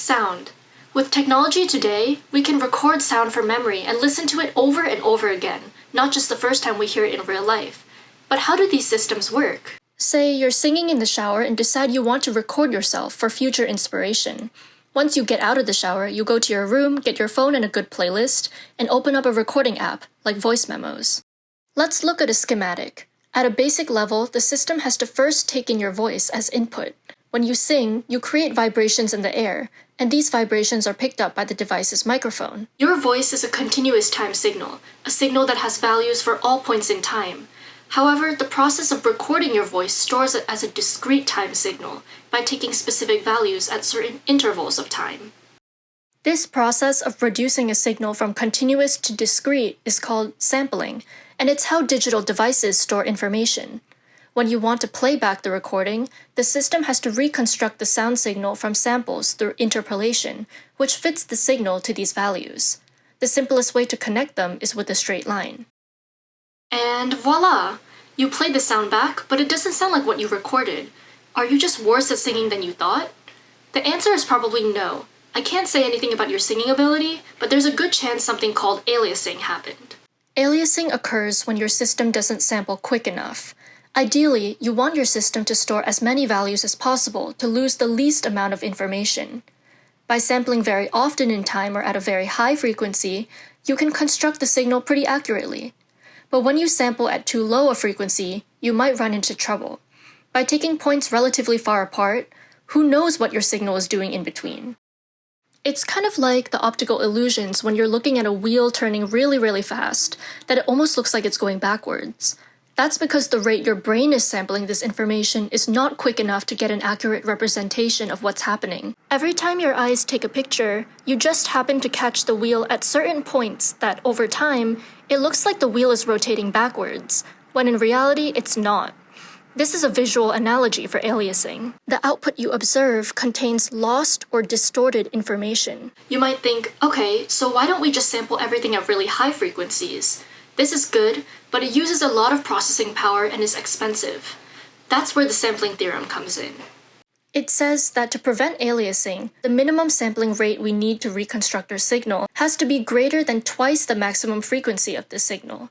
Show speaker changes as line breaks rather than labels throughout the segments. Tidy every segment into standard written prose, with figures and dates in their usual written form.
Sound. With technology today, we can record sound from memory and listen to it over and over again, not just the first time we hear it in real life. But how do these systems work? Say you're singing in the shower and decide you want to record yourself for future inspiration. Once you get out of the shower, you go to your room, get your phone and a good playlist, and open up a recording app, like voice memos. Let's look at a schematic. At a basic level, the system has to first take in your voice as input. When you sing, you create vibrations in the air, and these vibrations are picked up by the device's microphone. Your voice is a continuous time signal, a signal that has values for all points in time. However, the process of recording your voice stores it as a discrete time signal by taking specific values at certain intervals of time. This process of reducing a signal from continuous to discrete is called sampling, and it's how digital devices store information. When you want to play back the recording, the system has to reconstruct the sound signal from samples through interpolation, which fits the signal to these values. The simplest way to connect them is with a straight line. And voila! You played the sound back, but it doesn't sound like what you recorded. Are you just worse at singing than you thought? The answer is probably no. I can't say anything about your singing ability, but there's a good chance something called aliasing happened. Aliasing occurs when your system doesn't sample quick enough. Ideally, you want your system to store as many values as possible to lose the least amount of information. By sampling very often in time or at a very high frequency, you can construct the signal pretty accurately. But when you sample at too low a frequency, you might run into trouble. By taking points relatively far apart, who knows what your signal is doing in between? It's kind of like the optical illusions when you're looking at a wheel turning really fast, that it almost looks like it's going backwards. That's because the rate your brain is sampling this information is not quick enough to get an accurate representation of what's happening. Every time your eyes take a picture, you just happen to catch the wheel at certain points that, over time, it looks like the wheel is rotating backwards, when in reality it's not. This is a visual analogy for aliasing. The output you observe contains lost or distorted information. You might think, okay, so why don't we just sample everything at really high frequencies? This is good, but it uses a lot of processing power and is expensive. That's where the sampling theorem comes in. It says that to prevent aliasing, the minimum sampling rate we need to reconstruct our signal has to be greater than twice the maximum frequency of the signal.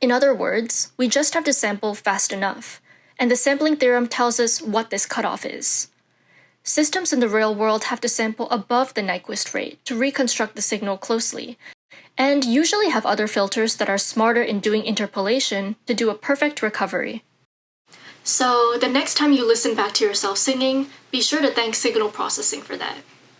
In other words, we just have to sample fast enough, and the sampling theorem tells us what this cutoff is. Systems in the real world have to sample above the Nyquist rate to reconstruct the signal closely, and usually have other filters that are smarter in doing interpolation to do a perfect recovery. So the next time you listen back to yourself singing, be sure to thank signal processing for that.